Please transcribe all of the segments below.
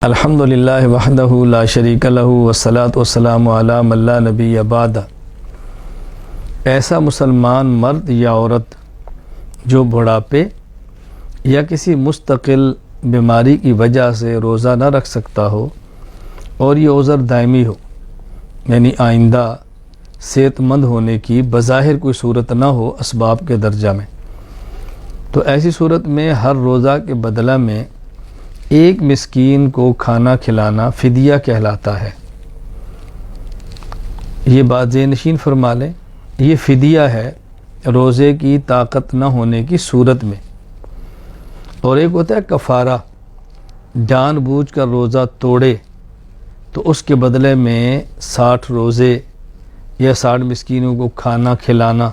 الحمدللہ وحدہ لا شریک لہ والصلاۃ والسلام علی من لا نبی بعد۔ ایسا مسلمان مرد یا عورت جو بڑھاپے یا کسی مستقل بیماری کی وجہ سے روزہ نہ رکھ سکتا ہو اور یہ عذر دائمی ہو، یعنی آئندہ صحت مند ہونے کی بظاہر کوئی صورت نہ ہو اسباب کے درجہ میں، تو ایسی صورت میں ہر روزہ کے بدلہ میں ایک مسکین کو کھانا کھلانا فدیہ کہلاتا ہے۔ یہ بات ذہن نشین فرما لیں، یہ فدیہ ہے روزے کی طاقت نہ ہونے کی صورت میں۔ اور ایک ہوتا ہے کفارہ، جان بوجھ کر روزہ توڑے تو اس کے بدلے میں 60 روزے یا 60 مسکینوں کو کھانا کھلانا،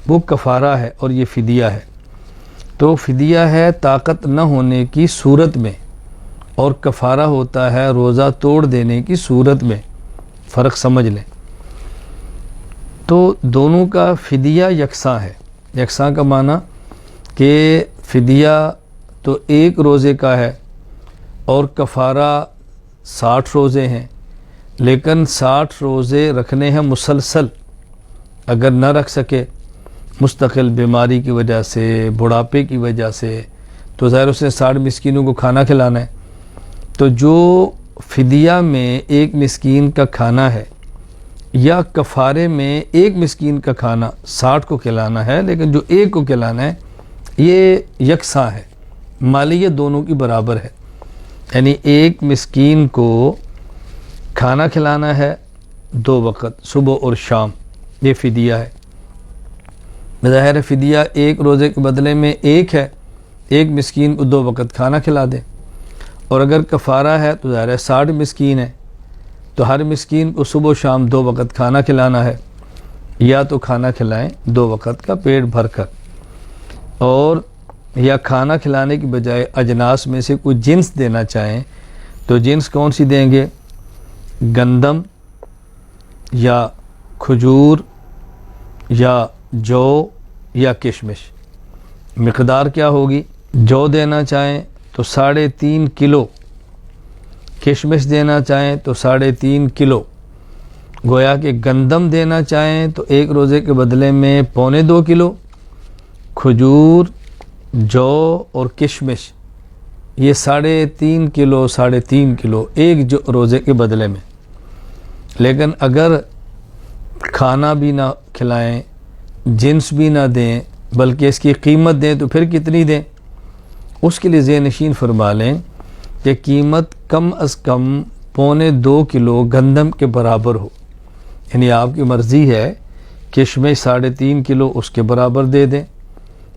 وہ کفارہ ہے اور یہ فدیہ ہے۔ تو فدیہ ہے طاقت نہ ہونے کی صورت میں، اور کفارہ ہوتا ہے روزہ توڑ دینے کی صورت میں، فرق سمجھ لیں۔ تو دونوں کا فدیہ یکساں ہے۔ یکساں کا معنی کہ فدیہ تو ایک روزے کا ہے اور کفارہ 60 روزے ہیں، لیکن 60 روزے رکھنے ہیں مسلسل۔ اگر نہ رکھ سکے مستقل بیماری کی وجہ سے، بڑھاپے کی وجہ سے، تو ظاہر اس نے 60 مسکینوں کو کھانا کھلانا ہے۔ تو جو فدیہ میں ایک مسکین کا کھانا ہے یا کفارے میں ایک مسکین کا کھانا 60 کو کھلانا ہے، لیکن جو ایک کو کھلانا ہے یہ یکساں ہے، مالیت دونوں کی برابر ہے۔ یعنی ایک مسکین کو کھانا کھلانا ہے 2 وقت، صبح اور شام، یہ فدیہ ہے۔ بظاہر فدیہ ایک روزے کے بدلے میں ایک ہے، ایک مسکین کو 2 وقت کھانا کھلا دے۔ اور اگر کفارہ ہے تو ظاہر ہے 60 مسکین ہے، تو ہر مسکین کو صبح و شام 2 وقت کھانا کھلانا ہے، یا تو کھانا کھلائیں 2 وقت کا پیٹ بھر کر، اور یا کھانا کھلانے کی بجائے اجناس میں سے کوئی جنس دینا چاہیں تو جنس کون سی دیں گے؟ گندم یا کھجور یا جو یا کشمش۔ مقدار کیا ہوگی؟ جو دینا چاہیں تو 3.5 کلو، کشمش دینا چاہیں تو 3.5 کلو، گویا کہ گندم دینا چاہیں تو ایک روزے کے بدلے میں 2.25 کلو، کھجور، جو اور کشمش یہ 3.5 کلو 3.5 کلو ایک روزے کے بدلے میں۔ لیکن اگر کھانا بھی نہ کھلائیں، جنس بھی نہ دیں، بلکہ اس کی قیمت دیں تو پھر کتنی دیں؟ اس کے لیے ذہن نشین فرما لیں کہ قیمت کم از کم 2.25 کلو گندم کے برابر ہو۔ یعنی آپ کی مرضی ہے، کشمش 3.5 کلو اس کے برابر دے دیں،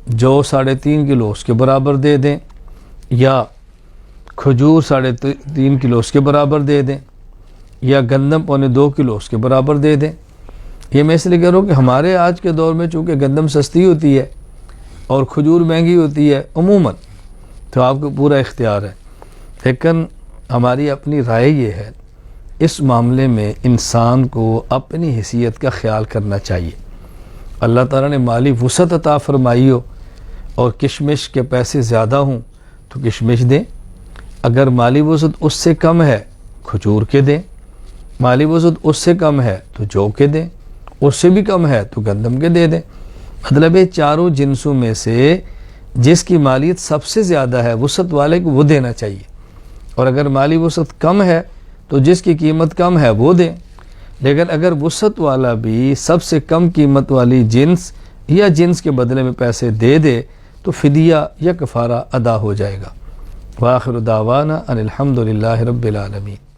جو 3.5 کلو اس کے برابر دے دیں، یا کھجور 3.5 کلو اس کے برابر دے دیں، یا گندم 2.25 کلو اس کے برابر دے دیں۔ یہ میں اس لیے کہہ رہا ہوں کہ ہمارے آج کے دور میں چونکہ گندم سستی ہوتی ہے اور کھجور مہنگی ہوتی ہے عموماً، تو آپ کو پورا اختیار ہے، لیکن ہماری اپنی رائے یہ ہے، اس معاملے میں انسان کو اپنی حیثیت کا خیال کرنا چاہیے۔ اللہ تعالیٰ نے مالی وسعت عطا فرمائی ہو اور کشمش کے پیسے زیادہ ہوں تو کشمش دیں، اگر مالی وسعت اس سے کم ہے کھجور کے دیں، مالی وسعت اس سے کم ہے تو جو کے دیں، اس سے بھی کم ہے تو گندم کے دے دیں۔ مطلب یہ چاروں جنسوں میں سے جس کی مالیت سب سے زیادہ ہے وسعت والے کو وہ دینا چاہیے، اور اگر مالی وسعت کم ہے تو جس کی قیمت کم ہے وہ دیں۔ لیکن اگر وسعت والا بھی سب سے کم قیمت والی جنس یا جنس کے بدلے میں پیسے دے دے تو فدیہ یا کفارہ ادا ہو جائے گا۔ وآخر دعوانا ان الحمدللہ رب العالمین۔